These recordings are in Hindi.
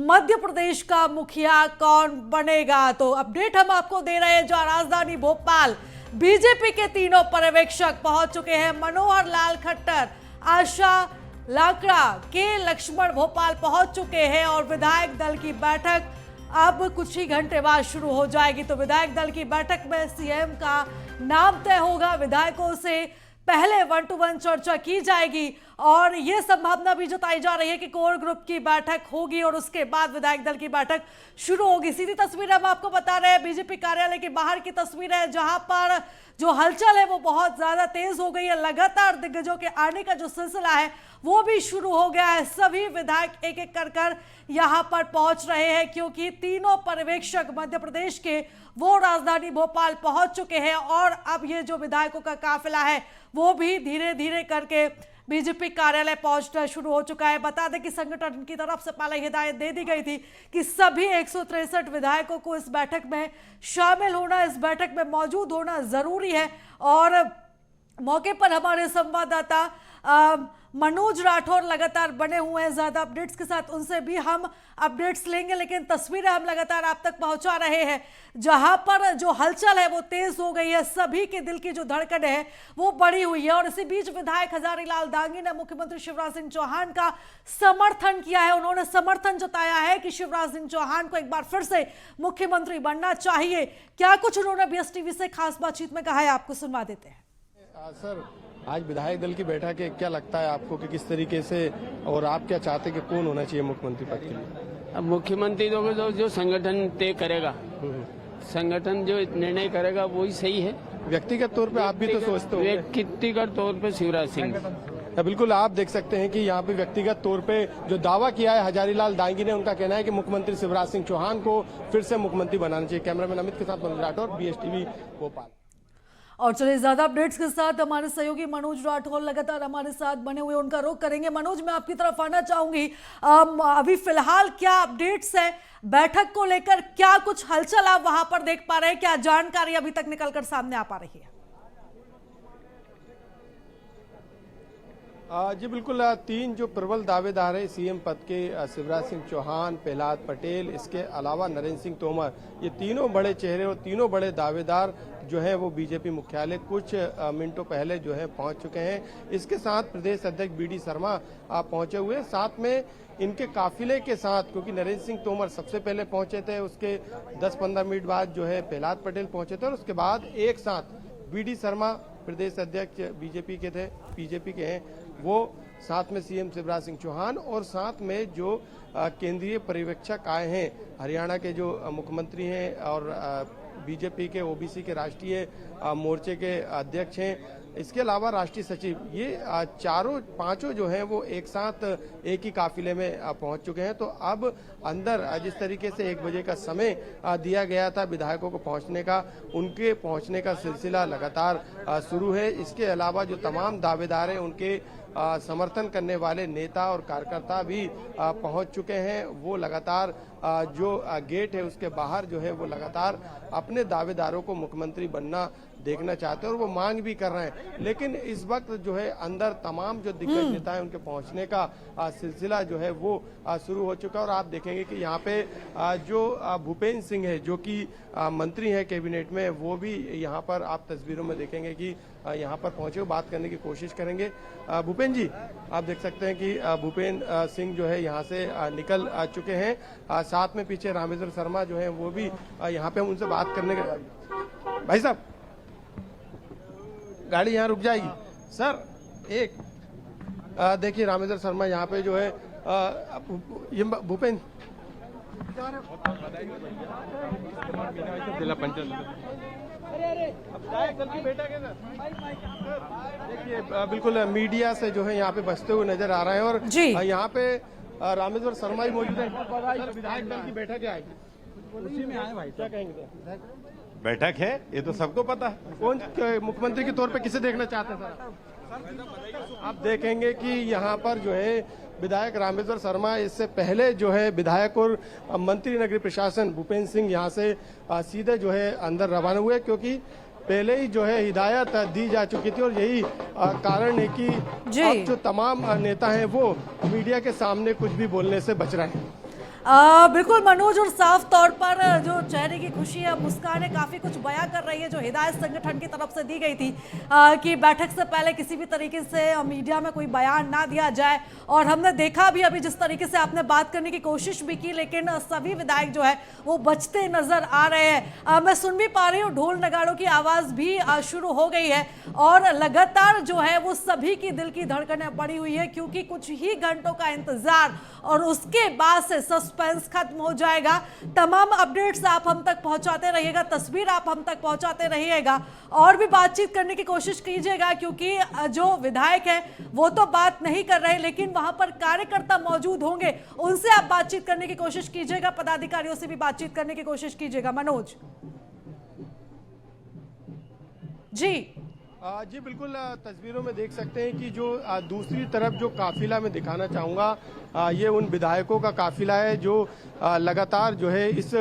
मध्य प्रदेश का मुखिया कौन बनेगा। तो अपडेट हम आपको दे रहे हैं। जो राजधानी भोपाल बीजेपी के तीनों पर्यवेक्षक पहुंच चुके हैं। मनोहर लाल खट्टर, आशा लाकड़ा, के लक्ष्मण भोपाल पहुंच चुके हैं और विधायक दल की बैठक अब कुछ ही घंटे बाद शुरू हो जाएगी। तो विधायक दल की बैठक में सीएम का नाम तय होगा। विधायकों से पहले 1-to-1 चर्चा की जाएगी और यह संभावना भी जताई जा रही है कि कोर ग्रुप की बैठक होगी और उसके बाद विधायक दल की बैठक शुरू होगी। सीधी तस्वीर हम आपको बता रहे हैं बीजेपी कार्यालय के बाहर की तस्वीर है, जहां पर जो हलचल है वो बहुत ज्यादा तेज हो गई है। लगातार दिग्गजों के आने का जो सिलसिला है वो भी शुरू हो गया है। सभी विधायक एक एक कर यहां पर पहुंच रहे हैं क्योंकि तीनों पर्यवेक्षक मध्य प्रदेश के वो राजधानी भोपाल पहुंच चुके हैं और अब ये जो विधायकों का काफिला है वो भी धीरे धीरे करके बीजेपी कार्यालय पहुंचना शुरू हो चुका है। बता दें कि संगठन की तरफ से पहले हिदायत दे दी गई थी कि सभी 163 विधायकों को इस बैठक में शामिल होना, इस बैठक में मौजूद होना जरूरी है। और मौके पर हमारे संवाददाता मनोज राठौर लगातार बने हुए हैं ज्यादा अपडेट्स के साथ, उनसे भी हम अपडेट्स लेंगे। लेकिन तस्वीरें हम लगातार आप तक पहुंचा रहे हैं। जहां पर जो हलचल है वो तेज हो गई है, सभी के दिल की जो धड़कन है वो बढ़ी हुई है। और इसी बीच विधायक हजारीलाल डांगी ने मुख्यमंत्री शिवराज सिंह चौहान का समर्थन किया है। उन्होंने समर्थन जताया है कि शिवराज सिंह चौहान को एक बार फिर से मुख्यमंत्री बनना चाहिए। क्या कुछ उन्होंने BSTV से खास बातचीत में कहा है, आपको सुनवा देते हैं। सर, आज विधायक दल की बैठक है, क्या लगता है आपको कि किस तरीके से और आप क्या चाहते हैं कि कौन होना चाहिए मुख्यमंत्री पद के लिए? अब मुख्यमंत्री जो संगठन तय करेगा, संगठन जो निर्णय करेगा वही सही है। व्यक्तिगत तौर पे आप भी तो सोचते हो? व्यक्तिगत तौर पे शिवराज सिंह। बिल्कुल, आप देख सकते हैं कि यहाँ पे व्यक्तिगत तौर पे जो दावा किया है हजारीलाल डांगी ने, उनका कहना है कि मुख्यमंत्री शिवराज सिंह चौहान को फिर से मुख्यमंत्री बनाना चाहिए। कैमरामैन अमित के साथ मनोज राठौर, BSTV भोपाल। और चलिए ज्यादा अपडेट्स के साथ हमारे सहयोगी मनोज राठौर लगातार हमारे साथ बने हुए, उनका रुख करेंगे। मनोज, मैं आपकी तरफ आना चाहूंगी। अभी फिलहाल क्या अपडेट्स है बैठक को लेकर, क्या कुछ हलचल आप वहां पर देख पा रहे हैं, क्या जानकारी अभी तक निकलकर सामने आ पा रही है? जी बिल्कुल, तीन जो प्रबल दावेदार है सीएम पद के, शिवराज सिंह चौहान, प्रहलाद पटेल, इसके अलावा नरेंद्र सिंह तोमर, ये तीनों बड़े चेहरे और तीनों बड़े दावेदार जो है वो बीजेपी मुख्यालय कुछ मिनटों पहले जो है पहुंच चुके हैं। इसके साथ प्रदेश अध्यक्ष BD शर्मा पहुंचे हुए, साथ में इनके काफिले के साथ, क्योंकि नरेंद्र सिंह तोमर सबसे पहले पहुंचे थे, उसके 10-15 मिनट बाद जो है प्रहलाद पटेल पहुंचे थे और उसके बाद एक साथ BD शर्मा प्रदेश अध्यक्ष बीजेपी के हैं, वो साथ में सीएम शिवराज सिंह चौहान और साथ में जो केंद्रीय पर्यवेक्षक आए हैं, हरियाणा के जो मुख्यमंत्री हैं और बीजेपी के OBC के राष्ट्रीय मोर्चे के अध्यक्ष हैं, इसके अलावा राष्ट्रीय सचिव, ये पांचों जो हैं वो एक साथ एक ही काफिले में पहुंच चुके हैं। तो अब अंदर जिस तरीके से 1 बजे का समय दिया गया था विधायकों को पहुंचने का, उनके पहुंचने का सिलसिला लगातार शुरू है। इसके अलावा जो तमाम दावेदार हैं, उनके समर्थन करने वाले नेता और कार्यकर्ता भी पहुंच चुके हैं। वो लगातार जो गेट है उसके बाहर जो है वो लगातार अपने दावेदारों को मुख्यमंत्री बनना देखना चाहते हैं और वो मांग भी कर रहे हैं। लेकिन इस वक्त जो है अंदर तमाम जो दिग्गज नेता है उनके पहुंचने का सिलसिला जो है वो शुरू हो चुका है। और आप देखेंगे कि यहाँ पे जो भूपेंद्र सिंह है, जो कि मंत्री है कैबिनेट में, वो भी यहाँ पर आप तस्वीरों में देखेंगे कि यहाँ पर पहुंचे, बात करने की कोशिश करेंगे। भूपेंद्र जी, आप देख सकते हैं कि भूपेंद्र सिंह जो है यहाँ से निकल चुके हैं, साथ में पीछे रामेश्वर शर्मा जो है वो भी यहाँ पे, हम उनसे बात करने के। भाई साहब, गाड़ी यहाँ रुक जाएगी सर। एक देखिए रामेश्वर शर्मा यहाँ पे जो है, ये भूपेंद्र जिला पंचायत देखिए बिल्कुल मीडिया से जो है यहाँ पे बचते हुए नजर आ रहे हैं और यहाँ पे रामेश्वर शर्मा ही मौजूद है। विधायक दल की बैठक है, उसी में आए भाई, क्या कहेंगे? बैठक है, ये तो सबको पता है। कौन मुख्यमंत्री के तौर पे किसे देखना चाहते हैं सर? आप देखेंगे कि यहाँ पर जो है विधायक रामेश्वर शर्मा, इससे पहले जो है विधायक और मंत्री नगरीय प्रशासन भूपेंद्र सिंह यहाँ से सीधे जो है अंदर रवाना हुए, क्योंकि पहले ही जो है हिदायत दी जा चुकी थी। और यही कारण है कि अब जो तमाम नेता हैं वो मीडिया के सामने कुछ भी बोलने से बच रहे हैं। बिल्कुल मनोज, और साफ तौर पर जो चेहरे की खुशी है, मुस्कानें काफ़ी कुछ बयां कर रही है, जो हिदायत संगठन की तरफ से दी गई थी कि बैठक से पहले किसी भी तरीके से मीडिया में कोई बयान ना दिया जाए। और हमने देखा भी अभी जिस तरीके से आपने बात करने की कोशिश भी की, लेकिन सभी विधायक जो है वो बचते नजर आ रहे हैं। मैं सुन भी पा रही हूँ ढोल नगाड़ों की आवाज़ भी शुरू हो गई है और लगातार जो है वो सभी की दिल की धड़कनें बढ़ी हुई है, क्योंकि कुछ ही घंटों का इंतजार और उसके बाद से सस्पेंस खत्म हो जाएगा। तमाम अपडेट्स आप हम तक पहुंचाते रहिएगा, तस्वीर आप हम तक पहुंचाते रहिएगा और भी बातचीत करने की कोशिश कीजिएगा, क्योंकि जो विधायक हैं वो तो बात नहीं कर रहे, लेकिन वहां पर कार्यकर्ता मौजूद होंगे, उनसे आप बातचीत करने की कोशिश कीजिएगा, पदाधिकारियों से भी बातचीत करने की कोशिश कीजिएगा। मनोज जी। जी बिल्कुल, तस्वीरों में देख सकते हैं कि जो दूसरी तरफ जो काफिला मैं दिखाना चाहूँगा, ये उन विधायकों का काफिला है जो लगातार जो है इस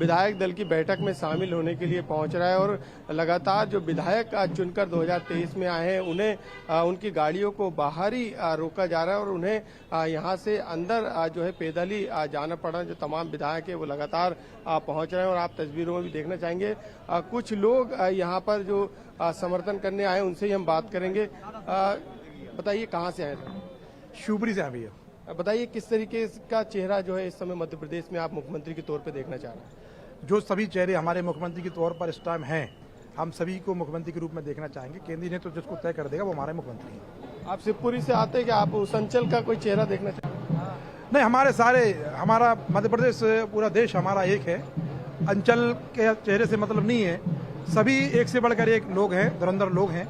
विधायक दल की बैठक में शामिल होने के लिए पहुंच रहा है। और लगातार जो विधायक चुनकर 2023 में आए हैं उन्हें उनकी गाड़ियों को बाहर ही रोका जा रहा है और उन्हें यहाँ से अंदर जो है पैदल ही जाना पड़ रहा है। जो तमाम विधायक है वो लगातार पहुँच रहे हैं और आप तस्वीरों में भी देखना चाहेंगे कुछ लोग यहाँ पर जो समर्थन करने आए उनसे ही हम बात करेंगे। बताइए कहाँ से आए थे? शिवपुरी से भैया। बताइए किस तरीके का चेहरा जो है इस समय मध्य प्रदेश में आप मुख्यमंत्री के तौर पे देखना चाह रहे हैं? जो सभी चेहरे हमारे मुख्यमंत्री के तौर पर इस टाइम हैं, हम सभी को मुख्यमंत्री के रूप में देखना चाहेंगे। केंद्रीय ने तो जिसको तय कर देगा वो हमारे मुख्यमंत्री हैं। आप शिवपुरी से आते हैं कि आप उस अंचल का कोई चेहरा देखना चाहते हैं? नहीं, हमारा मध्य प्रदेश पूरा देश हमारा एक है, अंचल के चेहरे से मतलब नहीं है। सभी एक से बढ़कर एक लोग हैं, धुरंधर लोग हैं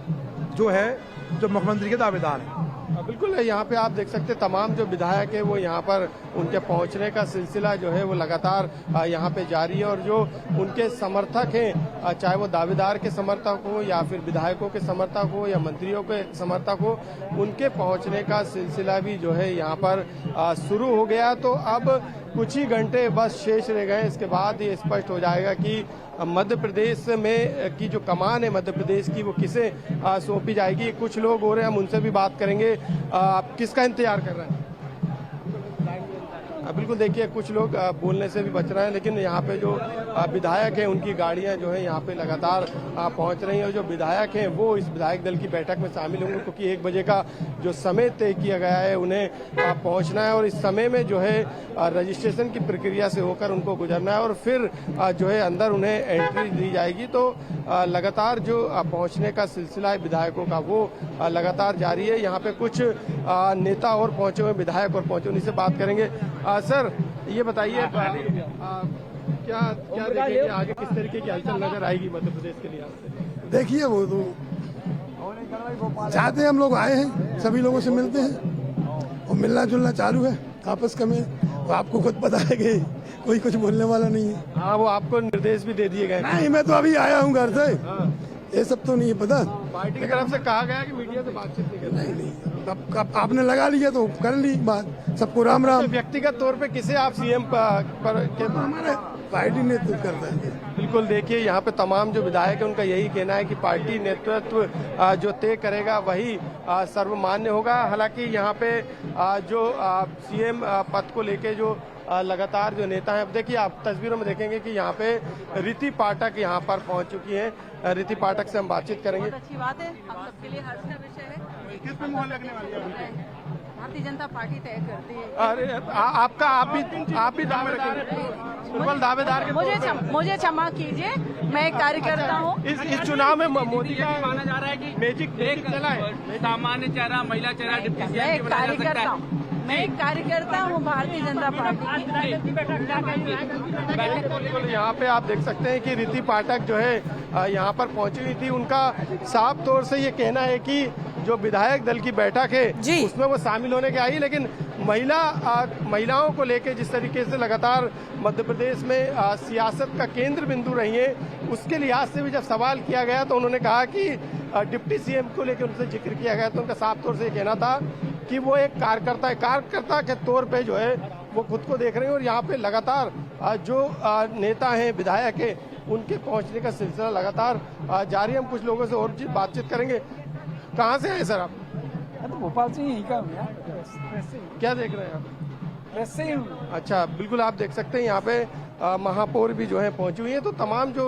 जो मुख्यमंत्री के दावेदार हैं। बिल्कुल, यहाँ पे आप देख सकते हैं तमाम जो विधायक है वो यहाँ पर उनके पहुँचने का सिलसिला जो है वो लगातार यहाँ पे जारी है। और जो उनके समर्थक हैं, चाहे वो दावेदार के समर्थक हो या फिर विधायकों के समर्थक हो या मंत्रियों के समर्थक हो, उनके पहुँचने का सिलसिला भी जो है यहाँ पर शुरू हो गया। तो अब कुछ ही घंटे बस शेष रह गए, इसके बाद ये स्पष्ट हो जाएगा कि मध्य प्रदेश में की जो कमान है मध्य प्रदेश की वो किसे सौंपी जाएगी। कुछ लोग हो रहे हैं, हम उनसे भी बात करेंगे। आप किसका इंतजार कर रहे हैं? बिल्कुल, देखिए कुछ लोग बोलने से भी बच रहे हैं, लेकिन यहाँ पे जो विधायक हैं उनकी गाड़ियाँ जो है यहाँ पे लगातार पहुँच रही हैं। और जो विधायक हैं वो इस विधायक दल की बैठक में शामिल होंगे, क्योंकि 1 बजे का जो समय तय किया गया है उन्हें पहुँचना है और इस समय में जो है रजिस्ट्रेशन की प्रक्रिया से होकर उनको गुजरना है और फिर जो है अंदर उन्हें एंट्री दी जाएगी। तो लगातार जो पहुँचने का सिलसिला है विधायकों का वो लगातार जारी है। यहाँ पे कुछ नेता और पहुँचे हुए, विधायक और पहुँचे, उन्हीं से बात करेंगे। सर ये बताइए क्या देखेंगे आगे, किस तरीके की हलचल नजर आएगी मध्य प्रदेश के लिहाज से? देखिए वो तो चाहते हैं, हम लोग आए हैं, सभी लोगों से मिलते हैं और मिलना जुलना चालू है आपस का में। तो आपको खुद पता है कि कोई कुछ बोलने वाला नहीं है। हाँ, वो आपको निर्देश भी दे दिए गए? नहीं, मैं तो अभी आया हूँ घर से, ये सब तो नहीं है पता। पार्टी की तरफ से कहा गया कि मीडिया से बातचीत नहीं करना। नहीं, अब आपने लगा लिया तो कर ली बात, सबको राम राम। व्यक्तिगत तौर पे किसे आप सीएम पर हमारे पार्टी नेतृत्व करता है। बिल्कुल, देखिए यहाँ पे तमाम जो विधायक है उनका यही कहना है कि पार्टी नेतृत्व जो तय करेगा वही सर्वमान्य होगा। हालांकि यहाँ पे जो सीएम पद को लेके जो लगातार जो नेता हैं, अब देखिए आप तस्वीरों में देखेंगे कि यहाँ पे रीति पाठक यहाँ पर पहुँच चुकी हैं। रीति पाठक से हम बातचीत करेंगे। बहुत अच्छी बात है, हम सबके लिए हर्ष का विषय है। किस पे मोहर लगने वाली है? भारतीय जनता पार्टी तय करती है। अरे आपका आप भी दावेदार हैं, दावेदार के मुझे क्षमा कीजिए, मैं एक कार्यकर्ता हूँ। इस चुनाव में मोदी का माना जा रहा है कि मैजिक चला है। सामान्य चेहरा, महिला चेहरा डिप्टी मैं सीएम एक कार्यकर्ता हूँ, मैं एक कार्यकर्ता हूँ भारतीय जनता पार्टी की। यहाँ पे आप देख सकते हैं कि रीति पाठक जो है यहाँ पर पहुंची हुई थी। उनका साफ तौर से ये कहना है कि जो विधायक दल की बैठक है उसमें वो शामिल होने के आई, लेकिन महिलाओं को लेकर जिस तरीके से लगातार मध्य प्रदेश में सियासत का केंद्र बिंदु रही है, उसके लिहाज से भी जब सवाल किया गया तो उन्होंने कहा कि डिप्टी सीएम को लेकर उनसे जिक्र किया गया तो उनका साफ तौर से ये कहना था कि वो एक कार्यकर्ता है, कार्यकर्ता के तौर पे जो है वो खुद को देख रहे हैं। और यहाँ पे लगातार जो नेता हैं, विधायक हैं, उनके पहुँचने का सिलसिला लगातार जारी। हम कुछ लोगों से और बातचीत करेंगे। कहाँ से आए सर आप? तो भोपाल से यहीं का हूँ यार। क्या देख रहे हैं आप? अच्छा, बिल्कुल आप देख सकते हैं यहाँ पे महापौर भी जो है पहुंची हुई है। तो तमाम जो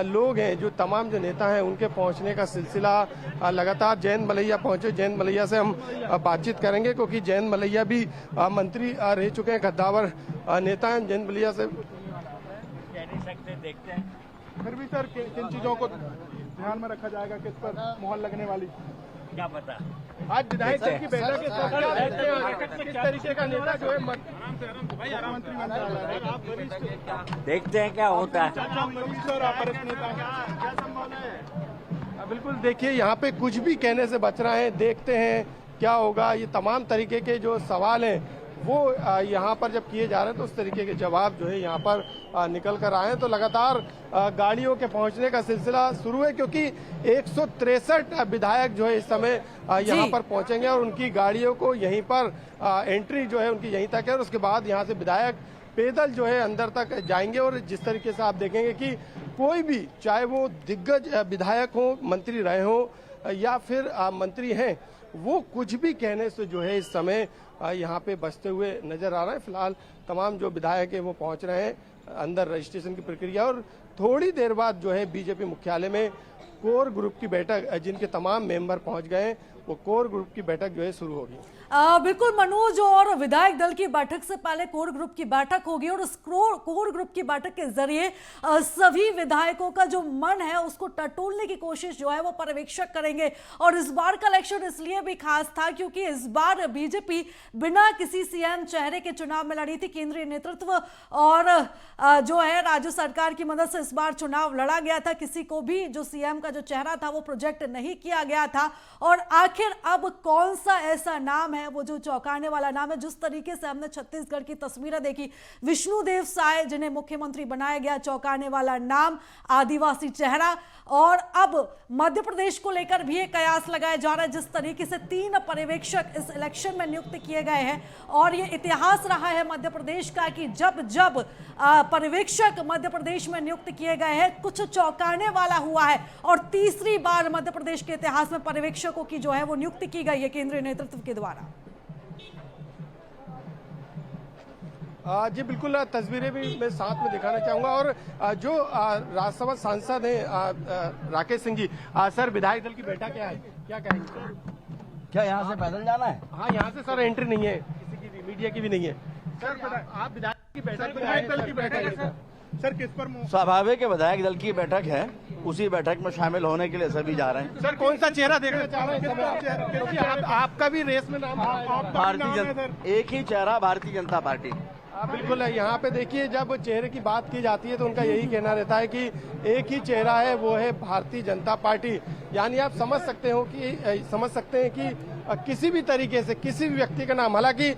लोग हैं, जो तमाम जो नेता हैं, उनके पहुंचने का सिलसिला लगातार। जयंत मलैया पहुंचे, जयंत मलैया से हम बातचीत करेंगे क्योंकि जयंत मलैया भी मंत्री रह चुके हैं, गद्दावर नेता हैं। जयंत मलैया से कह नहीं सकते, देखते हैं। फिर भी सर किन चीजों को ध्यान में रखा जाएगा, किस पर मोहर लगने वाली? क्या पता, आज विधायक दल की बैठक के साथ क्या देखते हैं, किस तरीके का नेता जो है मंत्री बन रहा है? देखते हैं क्या होता है। बिल्कुल, देखिए यहाँ पे कुछ भी कहने से बच रहे हैं, देखते हैं क्या होगा। ये तमाम तरीके के जो सवाल हैं वो यहाँ पर जब किए जा रहे हैं तो उस तरीके के जवाब जो है यहाँ पर निकल कर आए हैं। तो लगातार गाड़ियों के पहुंचने का सिलसिला शुरू है क्योंकि 163 विधायक जो है इस समय यहाँ पर पहुंचेंगे और उनकी गाड़ियों को यहीं पर एंट्री जो है उनकी यहीं तक है और उसके बाद यहाँ से विधायक पैदल जो है अंदर तक जाएंगे। और जिस तरीके से आप देखेंगे कि कोई भी, चाहे वो दिग्गज विधायक हो, मंत्री रहे हो या फिर मंत्री हैं, वो कुछ भी कहने से जो है इस समय यहाँ पे बचते हुए नजर आ रहे हैं। फिलहाल तमाम जो विधायक हैं वो पहुंच रहे हैं अंदर रजिस्ट्रेशन की प्रक्रिया और थोड़ी देर बाद जो है बीजेपी मुख्यालय में कोर ग्रुप की बैठक, जिनके तमाम मेंबर पहुंच गए हैं, वो कोर ग्रुप की बैठक जो है शुरू होगी। बिल्कुल मनोज, और विधायक दल की बैठक से पहले कोर ग्रुप की बैठक होगी और उस कोर ग्रुप की बैठक के जरिए सभी विधायकों का जो मन है उसको टटोलने की कोशिश जो है वो पर्यवेक्षक करेंगे। और इस बार का इलेक्शन इसलिए भी खास था क्योंकि इस बार बीजेपी बिना किसी सीएम चेहरे के चुनाव में लड़ी थी। केंद्रीय नेतृत्व और जो है राज्य सरकार की मदद से इस बार चुनाव लड़ा गया था। किसी को भी जो सीएम का जो चेहरा था वो प्रोजेक्ट नहीं किया गया था। और आखिर अब कौन सा ऐसा नाम है वो जो चौंकाने वाला नाम है? जिस तरीके से हमने छत्तीसगढ़ की तस्वीरें देखी, विष्णुदेव साय जिन्हें मुख्यमंत्री बनाया गया, चौंकाने वाला नाम, आदिवासी चेहरा। और अब मध्य प्रदेश को लेकर भी एक कयास लगाया जा रहा है। जिस तरीके से 3 पर्यवेक्षक इस इलेक्शन में नियुक्त किए गए हैं और ये इतिहास रहा है मध्य प्रदेश का कि जब जब पर्यवेक्षक मध्य प्रदेश में नियुक्त किए गए हैं कुछ चौंकाने वाला हुआ है। और तीसरी बार मध्य प्रदेश के इतिहास में पर्यवेक्षकों की जो है वो नियुक्ति की गई है केंद्रीय नेतृत्व के द्वारा। जी बिल्कुल, तस्वीरें भी मैं साथ में दिखाना चाहूंगा। और जो राज्यसभा सांसद हैं राकेश सिंह जी, सर विधायक दल की बैठक क्या है, क्या कहेंगे? क्या यहाँ से पैदल जाना है? हाँ, यहाँ से सर एंट्री नहीं है, किसी की भी, मीडिया की भी नहीं है। सर आप विधायक की बैठक, विधायक दल की बैठक है सर, किस पर? स्वाभाविक है, विधायक दल की बैठक है, उसी बैठक में शामिल होने के लिए सभी जा रहे हैं। सर कौन सा चेहरा देखना चाह रहे हैं? क्योंकि आपका भी रेस में नाम, भारतीय जनता, एक ही चेहरा भारतीय जनता पार्टी। बिल्कुल है। यहाँ पे देखिए, जब चेहरे की बात की जाती है तो उनका यही कहना रहता है कि एक ही चेहरा है, वो है भारतीय जनता पार्टी। यानी आप समझ सकते हैं कि किसी भी तरीके से किसी भी व्यक्ति का नाम, हालांकि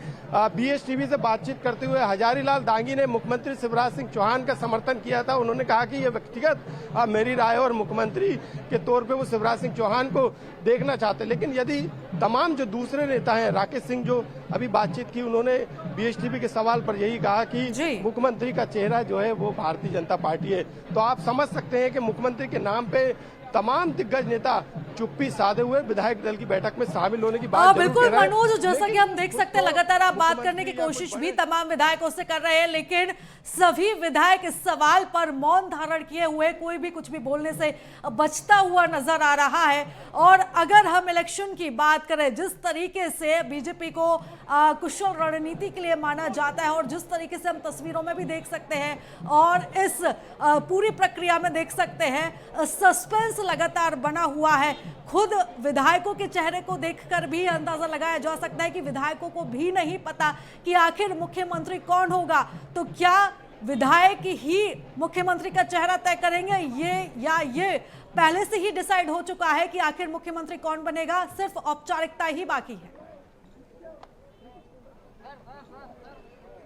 BSTV से बातचीत करते हुए हजारीलाल दांगी ने मुख्यमंत्री शिवराज सिंह चौहान का समर्थन किया था। उन्होंने कहा कि यह व्यक्तिगत मेरी राय और मुख्यमंत्री के तौर पे वो शिवराज सिंह चौहान को देखना चाहते। लेकिन यदि तमाम जो दूसरे नेता हैं, राकेश सिंह जो अभी बातचीत की, उन्होंने BSTV के सवाल पर यही कहा कि मुख्यमंत्री का चेहरा जो है वो भारतीय जनता पार्टी है। तो आप समझ सकते हैं कि मुख्यमंत्री के नाम पे तमाम दिग्गज नेता चुप्पी साधे हुए विधायक दल की बैठक में शामिल होने की बात बिल्कुल मनोज, जैसा कि हम देख सकते हैं लगातार आप बात करने की कोशिश भी तमाम विधायकों से कर रहे हैं, लेकिन सभी विधायक इस सवाल पर मौन धारण किए हुए, कोई भी कुछ भी बोलने से बचता हुआ नजर आ रहा है। और अगर हम इलेक्शन की बात करें, जिस तरीके से बीजेपी को कुशल रणनीति के लिए माना जाता है और जिस तरीके से हम तस्वीरों में भी देख सकते हैं और इस पूरी प्रक्रिया में देख सकते हैं, सस्पेंस लगातार बना हुआ है। खुद विधायकों के चेहरे को देखकर भी अंदाजा लगाया जा सकता है कि विधायकों को भी नहीं पता कि आखिर मुख्यमंत्री कौन होगा। तो क्या विधायक ही मुख्यमंत्री का चेहरा तय करेंगे, ये पहले से ही डिसाइड हो चुका है कि आखिर मुख्यमंत्री कौन बनेगा, सिर्फ औपचारिकता ही बाकी है?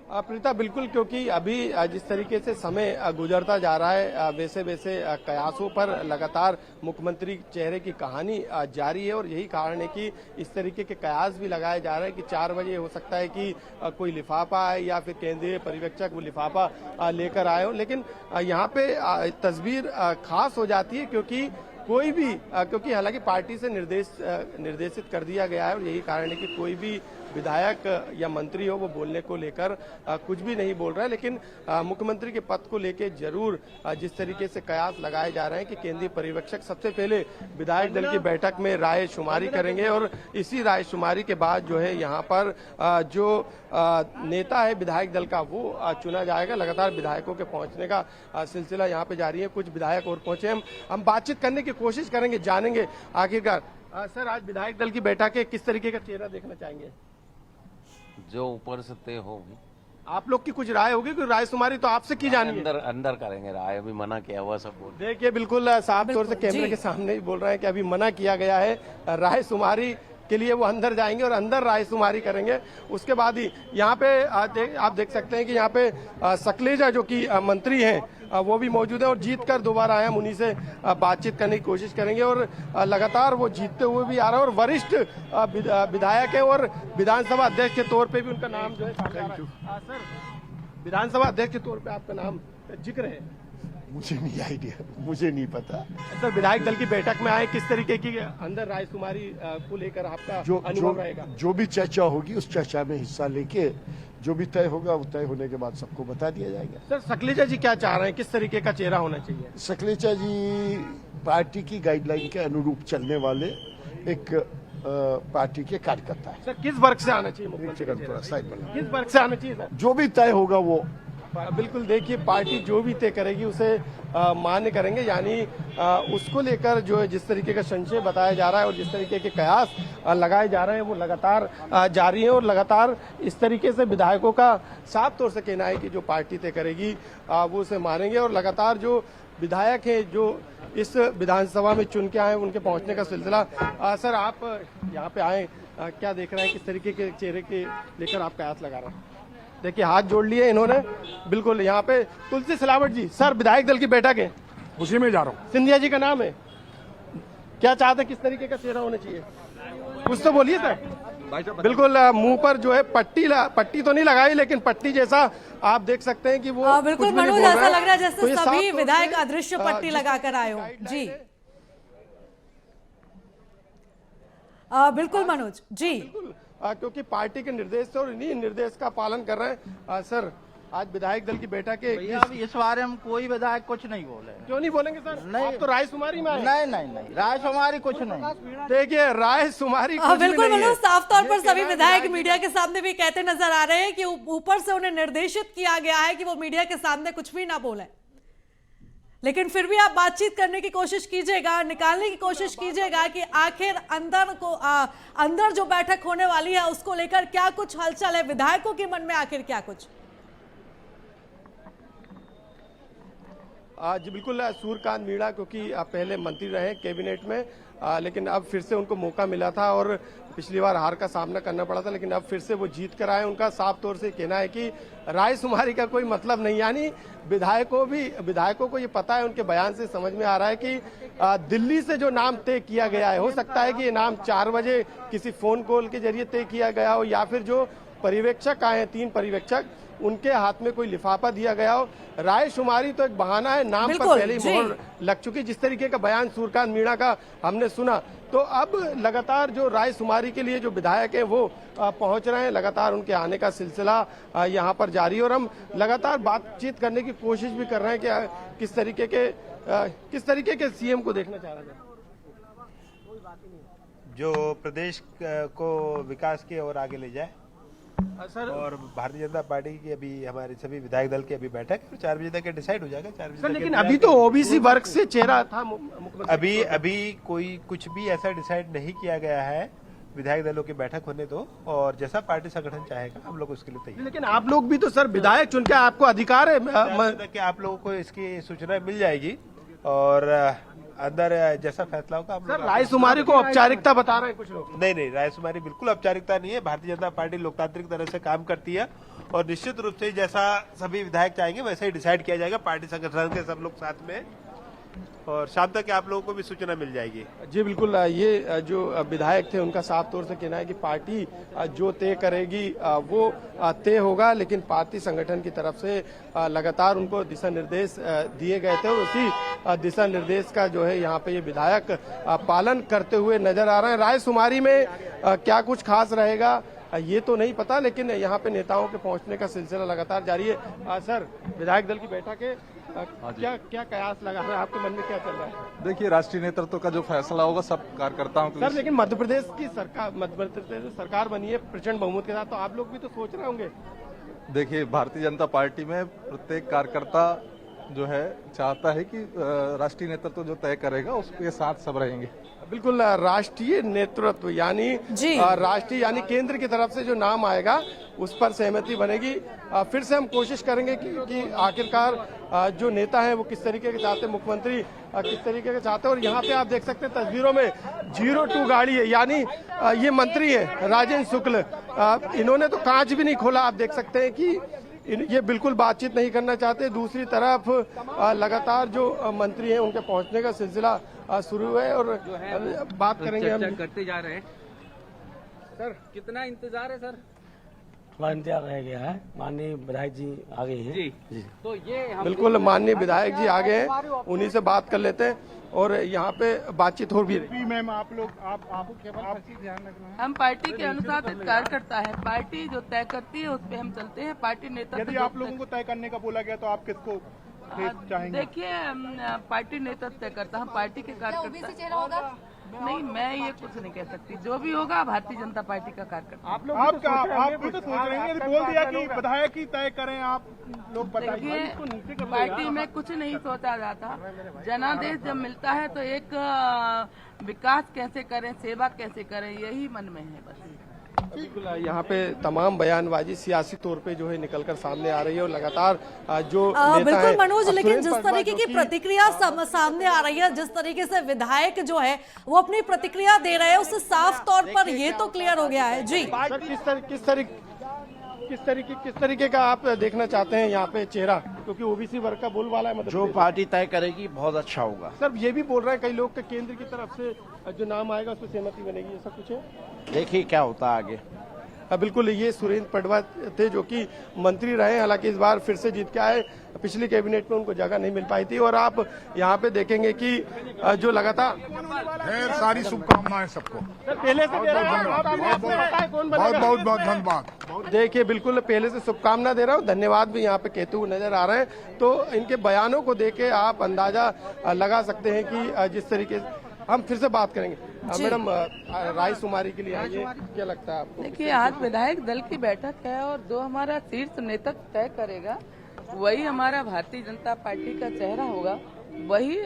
प्रीता, बिल्कुल, क्योंकि अभी जिस तरीके से समय गुजरता जा रहा है वैसे वैसे कयासों पर लगातार मुख्यमंत्री चेहरे की कहानी जारी है। और यही कारण है कि इस तरीके के कयास भी लगाए जा रहे हैं कि 4 बजे हो सकता है कि कोई लिफाफा आए या फिर केंद्रीय पर्यवेक्षक वो लिफाफा लेकर आए हो। लेकिन यहाँ पे तस्वीर खास हो जाती है क्योंकि कोई भी, क्योंकि हालांकि पार्टी से निर्देशित कर दिया गया है और यही कारण है कि कोई भी विधायक या मंत्री हो वो बोलने को लेकर कुछ भी नहीं बोल रहे हैं, लेकिन मुख्यमंत्री के पद को लेकर जरूर जिस तरीके से कयास लगाए जा रहे हैं कि केंद्रीय पर्यवेक्षक सबसे पहले विधायक दल की बैठक में राय शुमारी करेंगे और इसी राय शुमारी के बाद जो है यहाँ पर जो नेता है विधायक दल का वो चुना जाएगा। लगातार विधायकों के पहुंचने का सिलसिला यहाँ पे जारी है। कुछ विधायक और पहुंचे, हम बातचीत करने की कोशिश करेंगे, जानेंगे आखिरकार। सर, आज विधायक दल की बैठक है, किस तरीके का चेहरा देखना चाहेंगे? जो ऊपर से तय होगी। आप लोग की कुछ राय होगी? कोई राय शुमारी तो आपसे की जानी है। अंदर करेंगे राय, अभी मना किया हुआ सब बोल। देखिए, बिल्कुल साफ तौर से कैमरे के सामने ही बोल रहे हैं कि अभी मना किया गया है। राय शुमारी के लिए वो अंदर जाएंगे और अंदर राय शुमारी करेंगे, उसके बाद ही यहाँ पे आप देख सकते हैं कि यहाँ पे सकलेजा जो कि मंत्री हैं वो भी मौजूद है और जीत कर दोबारा आए, हम उन्हीं से बातचीत करने की कोशिश करेंगे। और लगातार वो जीतते हुए भी आ रहे हैं और वरिष्ठ विधायक है और विधानसभा अध्यक्ष के तौर पे भी उनका नाम जो है सामने आ रहा है। सर, विधानसभा अध्यक्ष के तौर पे आपका नाम जिक्र है? मुझे नहीं आइडिया, मुझे नहीं पता। सर, विधायक दल की बैठक में आए, किस तरीके की अंदर राय शुमारी को लेकर आपका अनुभव रहेगा? जो भी चर्चा होगी उस चर्चा में हिस्सा लेके जो भी तय होगा वो तय होने के बाद सबको बता दिया जाएगा। सर, सकलेचा जी क्या चाह रहे हैं, किस तरीके का चेहरा होना चाहिए? सकलेचा जी पार्टी की गाइडलाइन के अनुरूप चलने वाले एक पार्टी के कार्यकर्ता है। सर, किस वर्ग से आना चाहिए? किस वर्ग से आना चाहिए सर? जो भी तय होगा वो बिल्कुल, देखिए पार्टी जो भी तय करेगी उसे मान्य करेंगे, यानी उसको लेकर जो है जिस तरीके का संशय बताया जा रहा है और जिस तरीके के कयास लगाए जा रहे हैं वो लगातार जारी है और लगातार इस तरीके से विधायकों का साफ तौर से कहना है कि जो पार्टी तय करेगी वो उसे मानेंगे। और लगातार जो विधायक है जो इस विधानसभा में चुन के आए उनके पहुंचने का सिलसिला। सर, आप यहाँ पे आए, क्या देख रहे हैं, किस तरीके के चेहरे के लेकर आप कयास लगा रहे हैं? देखिए, हाथ जोड़ लिए इन्होंने, बिल्कुल। यहाँ पे तुलसी सिलावट जी, सर विधायक दल की बैठक है, उसी में जा रहा हूँ। सिंधिया जी का नाम है, क्या चाहते हैं, किस तरीके का चेहरा होना चाहिए? कुछ तो बोलिए सर। बिल्कुल, मुंह पर जो है पट्टी तो नहीं लगाई, लेकिन पट्टी जैसा आप देख सकते हैं कि वो बिल्कुल मनोज, ऐसा लग रहा है जैसे सभी विधायक अदृश्य पट्टी लगाकर आए हो। जी बिल्कुल मनोज जी, क्योंकि पार्टी के निर्देश और इन्हीं निर्देश का पालन कर रहे हैं। सर, आज विधायक दल की बैठक है, इस बारे में कोई विधायक कुछ नहीं बोले। क्यों नहीं बोलेंगे सर? नहीं, आप तो राय शुमारी में आए। नहीं, राय शुमारी कुछ नहीं। देखिए, राय शुमारी बिल्कुल मनोज, साफ तौर पर सभी विधायक मीडिया के सामने भी कहते नजर आ रहे हैं कि ऊपर से उन्हें निर्देशित किया गया है कि वो मीडिया के सामने कुछ भी ना बोले, लेकिन फिर भी आप बातचीत करने की कोशिश कीजिएगा, निकालने की कोशिश कीजिएगा कि आखिर अंदर जो बैठक होने वाली है उसको लेकर क्या कुछ हलचल है, विधायकों के मन में आखिर क्या कुछ। जी बिल्कुल, सूर्यकांत मीणा क्योंकि पहले मंत्री रहे कैबिनेट में, लेकिन अब फिर से उनको मौका मिला था और पिछली बार हार का सामना करना पड़ा था, लेकिन अब फिर से वो जीत कर आए। उनका साफ तौर से कहना है कि राय शुमारी का कोई मतलब नहीं, यानी विधायकों को ये पता है, उनके बयान से समझ में आ रहा है कि दिल्ली से जो नाम तय किया गया है, हो सकता है कि ये नाम 4 बजे किसी फोन कॉल के जरिए तय किया गया हो या फिर जो पर्यवेक्षक आए हैं 3 पर्यवेक्षक उनके हाथ में कोई लिफाफा दिया गया हो। राय शुमारी तो एक बहाना है, नाम पर पहले ही मोहर लग चुकी। जिस तरीके का बयान सूर्यकांत मीणा का हमने सुना, तो अब लगातार जो राय शुमारी के लिए जो विधायक हैं वो पहुंच रहे हैं, लगातार उनके आने का सिलसिला यहाँ पर जारी है और हम लगातार बातचीत करने की कोशिश भी कर रहे हैं कि किस तरीके के सीएम को देखना चाह रहे हैं। जो प्रदेश को विकास की ओर आगे ले जाए सर, और भारतीय जनता पार्टी की अभी हमारे सभी विधायक दल की अभी बैठक है, 4 बजे तक डिसाइड हो जाएगा। 4 बजे सर, लेकिन अभी तो ओबीसी वर्ग से चेहरा था मुख्यमंत्री। अभी कोई कुछ भी ऐसा डिसाइड नहीं किया गया है, विधायक दलों की बैठक होने दो और जैसा पार्टी संगठन चाहेगा हम लोग उसके लिए तैयार। लेकिन आप लोग भी तो सर विधायक चुन के, आपको अधिकार है कि आप लोगों को इसकी सूचना मिल जाएगी और अंदर जैसा फैसला होगा। सर, राय शुमारी को औपचारिकता बता रहे हैं कुछ लोग। नहीं, राय शुमारी बिल्कुल औपचारिकता नहीं है। भारतीय जनता पार्टी लोकतांत्रिक तरह से काम करती है और निश्चित रूप से जैसा सभी विधायक चाहेंगे वैसे ही डिसाइड किया जाएगा पार्टी संगठन के सब लोग साथ में, और शाम तक आप लोगों को भी सूचना मिल जाएगी। जी बिल्कुल, ये जो विधायक थे उनका साफ तौर से कहना है कि पार्टी जो तय करेगी वो तय होगा, लेकिन पार्टी संगठन की तरफ से लगातार उनको दिशा निर्देश दिए गए थे और उसी दिशा निर्देश का जो है यहाँ पे ये विधायक पालन करते हुए नजर आ रहे हैं। राय शुमारी में क्या कुछ खास रहेगा, ये तो नहीं पता, लेकिन यहाँ पे नेताओं के पहुंचने का सिलसिला लगातार जारी है। सर, विधायक दल की बैठक है, क्या क्या कयास लगा रहा है, आपके मन में क्या चल रहा है? देखिए, राष्ट्रीय नेतृत्व का जो फैसला होगा सब कार्यकर्ताओं के सर, लेकिन मध्य प्रदेश की सरकार, मध्य प्रदेश सरकार बनी है प्रचंड बहुमत के साथ, तो आप लोग भी तो सोच रहे होंगे। देखिए, भारतीय जनता पार्टी में प्रत्येक कार्यकर्ता जो है चाहता है कि राष्ट्रीय नेतृत्व जो तय करेगा उसके साथ सब रहेंगे। बिल्कुल, राष्ट्रीय नेतृत्व यानी राष्ट्रीय यानी केंद्र की तरफ से जो नाम आएगा उस पर सहमति बनेगी। फिर से हम कोशिश करेंगे कि आखिरकार जो नेता है वो किस तरीके के चाहते हैं, मुख्यमंत्री किस तरीके के चाहते हैं। और यहाँ पे आप देख सकते हैं तस्वीरों में 02 गाड़ी है, यानी ये मंत्री है राजेंद्र शुक्ल, इन्होंने तो कांच भी नहीं खोला। आप देख सकते हैं कि ये बिल्कुल बातचीत नहीं करना चाहते। दूसरी तरफ लगातार जो मंत्री हैं उनके पहुंचने का सिलसिला शुरू है और बात करेंगे हम। करते जा रहे हैं सर, कितना इंतजार है सर? थोड़ा इंतजार रह गया है, माननीय विधायक जी आ गए हैं जी। तो ये बिल्कुल माननीय विधायक जी आ गए हैं, उन्हीं से बात कर लेते हैं और यहाँ पे बातचीत हो भी रही। मैम, आप लोग आप ध्यान रखना है। हम पार्टी के अनुसार कार्यकर्ता है, पार्टी जो तय करती है उस पर हम चलते हैं। पार्टी नेता यदि आप लोगों को तय करने का बोला गया तो आप किसको चाहेंगे? देखिए, पार्टी नेता तय करता, हम पार्टी के कार्यकर्ता नहीं, मैं ये कुछ नहीं कह सकती। जो भी होगा भारतीय जनता पार्टी का कार्यकर्ता। आप भी तो सोच रहे हैं, बोल दिया कि विधायक ही तय करें, आप लोग बताइए। देखिए, पार्टी में कुछ नहीं सोचा जाता। जनादेश जब मिलता है तो एक विकास कैसे करें, सेवा कैसे करें, यही मन में है बस। बिल्कुल, यहाँ पे तमाम बयानबाजी सियासी तौर पे जो है निकलकर सामने आ रही है और लगातार जो बिल्कुल मनोज, लेकिन जिस तरीके की प्रतिक्रिया सामने आ रही है, जिस तरीके से विधायक जो है वो अपनी प्रतिक्रिया दे रहे हैं, उससे साफ तौर पर ये तो क्लियर हो गया है। जी सर, किस तरीके का आप देखना चाहते हैं यहाँ पे चेहरा, क्योंकि ओबीसी वर्ग का बोलबाला है? मतलब जो पार्टी तय करेगी बहुत अच्छा होगा। सर, ये भी बोल रहे हैं कई लोग कि केंद्र की तरफ से जो नाम आएगा उस पर सहमति बनेगी, ऐसा कुछ है? देखिए क्या होता है आगे। बिल्कुल, ये सुरेंद्र पटवा थे जो कि मंत्री रहे, हालांकि इस बार फिर से जीत के आए। पिछली कैबिनेट में उनको जगह नहीं मिल पाई थी। और आप यहाँ पे देखेंगे कि जो लगातार ढेर सारी शुभकामनाएं सबको। पहले से बहुत धन्यवाद। देखिए, बिल्कुल पहले से शुभकामना दे रहा हूँ, धन्यवाद भी यहाँ पे कहते हुए नजर आ रहे हैं। तो इनके बयानों को देख के आप अंदाजा लगा सकते हैं कि जिस तरीके से हम फिर से बात करेंगे। मैडम, राय शुमारी के लिए आइए, क्या लगता है आपको? देखिए, आज विधायक दल की बैठक है और जो हमारा शीर्ष नेतृत्व तय करेगा वही हमारा भारतीय जनता पार्टी का चेहरा होगा, वही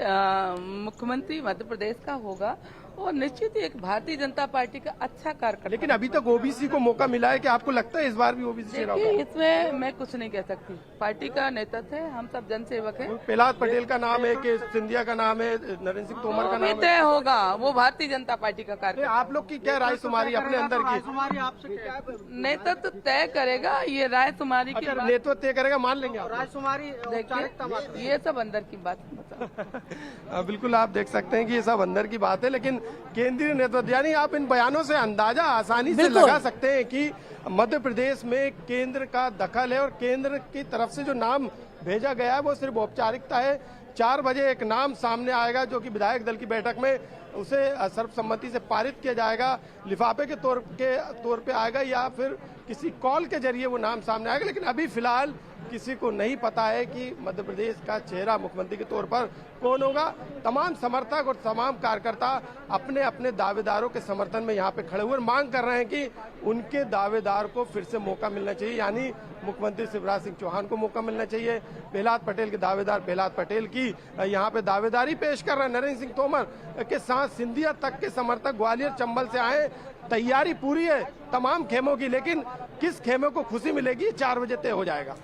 मुख्यमंत्री मध्य प्रदेश का होगा और निश्चित ही एक भारतीय जनता पार्टी का अच्छा कार्यकर्ता। लेकिन अभी तक ओबीसी को मौका मिला है कि आपको लगता है इस बार भी ओबीसी चेहरा होगा? इसमें मैं कुछ नहीं कह सकती, पार्टी का नेतृत्व है, हम सब जनसेवक हैं। प्रहलाद पटेल का नाम है कि सिंधिया का नाम है, नरेंद्र सिंह तोमर का नाम है? तय होगा, वो भारतीय जनता पार्टी का कार्यकर्ता। आप लोग की क्या राय शुमारी अपने अंदर की? नेतृत्व तय करेगा, ये राय शुमारी की नेतृत्व तय करेगा, मान लेंगे आप? राय शुमारी देखिए, ये सब अंदर की बात बिल्कुल, आप देख सकते हैं कि ये सब अंदर की बात है, लेकिन केंद्रीय नेतृत्व यानी आप इन बयानों से अंदाजा आसानी से लगा सकते हैं कि मध्य प्रदेश में केंद्र का दखल है और केंद्र की तरफ से जो नाम भेजा गया है वो सिर्फ औपचारिकता है। 4 बजे एक नाम सामने आएगा जो कि विधायक दल की बैठक में उसे सर्वसम्मति से पारित किया जाएगा, लिफाफे के तौर पे आएगा या फिर किसी कॉल के जरिए वो नाम सामने आएगा। लेकिन अभी फिलहाल किसी को नहीं पता है कि मध्य प्रदेश का चेहरा मुख्यमंत्री के तौर पर कौन होगा। तमाम समर्थक और तमाम कार्यकर्ता अपने अपने दावेदारों के समर्थन में यहाँ पे खड़े हुए मांग कर रहे हैं कि उनके दावेदार को फिर से मौका मिलना चाहिए, यानी मुख्यमंत्री शिवराज सिंह चौहान को मौका मिलना चाहिए। प्रहलाद पटेल के दावेदार प्रहलाद पटेल की यहाँ पे दावेदारी पेश कर रहे हैं। नरेंद्र सिंह तोमर के साथ सिंधिया तक के समर्थक ग्वालियर चंबल से आए, तैयारी पूरी है तमाम खेमों की, लेकिन किस खेमे को खुशी मिलेगी 4 बजे तय हो जाएगा।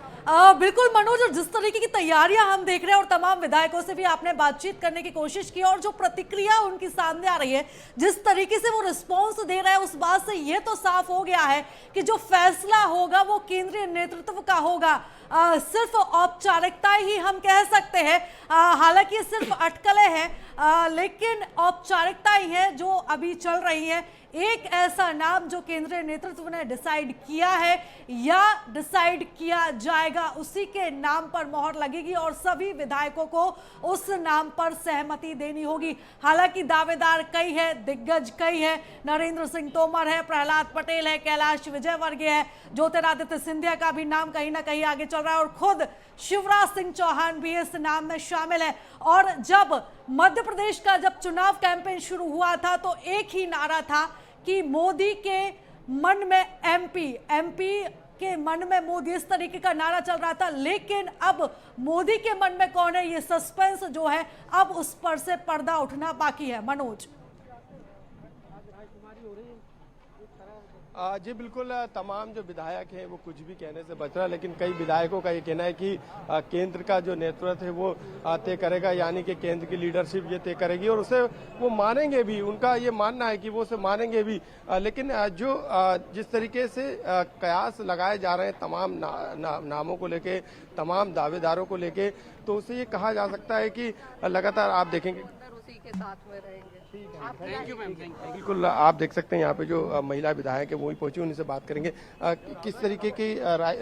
बिल्कुल मनोज, और जिस तरीके की तैयारियां हम देख रहे हैं और तमाम विधायकों से भी आपने बातचीत करने की कोशिश की और जो प्रतिक्रिया उनकी सामने आ रही है, जिस तरीके से वो रिस्पॉन्स दे रहे हैं, उस बात से ये तो साफ हो गया है कि जो फैसला होगा वो केंद्रीय नेतृत्व का होगा। सिर्फ औपचारिकता ही हम कह सकते हैं। हालांकि ये सिर्फ अटकलें हैं, लेकिन औपचारिकता ही है जो अभी चल रही है। एक ऐसा नाम जो केंद्रीय नेतृत्व ने डिसाइड किया है या डिसाइड किया जाएगा, उसी के नाम पर मोहर लगेगी और सभी विधायकों को उस नाम पर सहमति देनी होगी। हालांकि दावेदार कई है, दिग्गज कई है, नरेंद्र सिंह तोमर है, प्रहलाद पटेल है, कैलाश विजयवर्गीय है, ज्योतिरादित्य सिंधिया का भी नाम कहीं ना कहीं आगे चल रहा है और खुद शिवराज सिंह चौहान भी इस नाम में शामिल है। और जब मध्य प्रदेश का जब चुनाव कैंपेन शुरू हुआ था तो एक ही नारा था कि मोदी के मन में एमपी के मन में मोदी, इस तरीके का नारा चल रहा था। लेकिन अब मोदी के मन में कौन है, ये सस्पेंस जो है अब उस पर से पर्दा उठना बाकी है। मनोज जी बिल्कुल, तमाम जो विधायक हैं वो कुछ भी कहने से बच रहा है, लेकिन कई विधायकों का ये कहना है कि केंद्र का जो नेतृत्व है वो तय करेगा, यानी कि केंद्र की लीडरशिप ये तय करेगी और उसे वो मानेंगे भी। उनका ये मानना है कि वो उसे मानेंगे भी। लेकिन जो जिस तरीके से कयास लगाए जा रहे हैं तमाम नामों को लेके, तमाम दावेदारों को लेके, तो उसे ये कहा जा सकता है कि लगातार आप देखेंगे उसी के साथ में रहेंगे। Thank you ma'am. बिल्कुल, आप देख सकते हैं यहाँ पे जो महिला विधायक है वो ही पहुंची, उन्हीं से बात करेंगे। किस तरीके की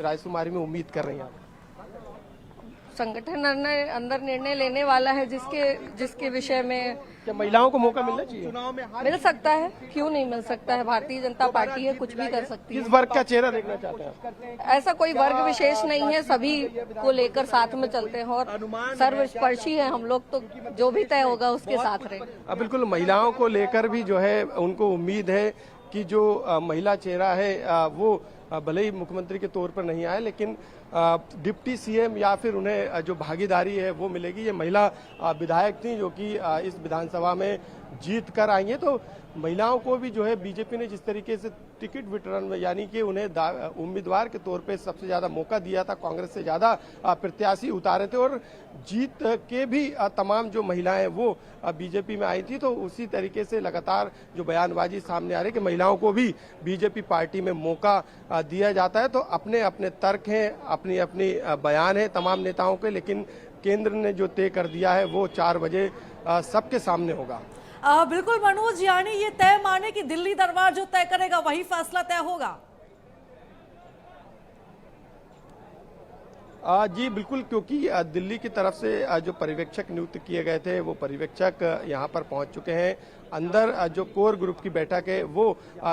रायशुमारी में उम्मीद कर रही हैं आप? संगठन अंदर निर्णय लेने वाला है जिसके विषय में क्या महिलाओं को मौका मिलना चाहिए? मिल सकता है, क्यों नहीं मिल सकता है। भारतीय जनता पार्टी है, कुछ भी कर सकती है। किस वर्ग का चेहरा देखना चाहते हैं? ऐसा कोई वर्ग विशेष नहीं है, सभी को लेकर साथ में चलते हैं और सर्वस्पर्शी है हम लोग, तो जो भी तय होगा उसके साथ रहे। बिल्कुल, महिलाओं को लेकर भी जो है उनको उम्मीद है कि जो महिला चेहरा है वो भले ही मुख्यमंत्री के तौर पर नहीं आए, लेकिन डिप्टी सीएम या फिर उन्हें जो भागीदारी है वो मिलेगी। ये महिला विधायक थी जो कि इस विधानसभा में जीत कर आई हैं, तो महिलाओं को भी जो है बीजेपी ने जिस तरीके से टिकट वितरण में, यानी कि उन्हें उम्मीदवार के तौर पे सबसे ज्यादा मौका दिया था, कांग्रेस से ज्यादा प्रत्याशी उतारे थे और जीत के भी तमाम जो महिलाएं वो बीजेपी में आई थी। तो उसी तरीके से लगातार जो बयानबाजी सामने आ रही है कि महिलाओं को भी बीजेपी पार्टी में मौका दिया जाता है। तो अपने अपने तर्क हैं, अपनी अपनी बयान है तमाम नेताओं के, लेकिन केंद्र ने जो तय कर दिया है वो 4 बजे सबके सामने होगा। बिल्कुल मनोज, यानी ये तय माने कि दिल्ली दरबार जो तय करेगा वही फैसला तय होगा। जी बिल्कुल, क्योंकि दिल्ली की तरफ से जो पर्यवेक्षक नियुक्त किए गए थे वो पर्यवेक्षक यहाँ पर पहुंच चुके हैं। अंदर जो कोर ग्रुप की बैठक है वो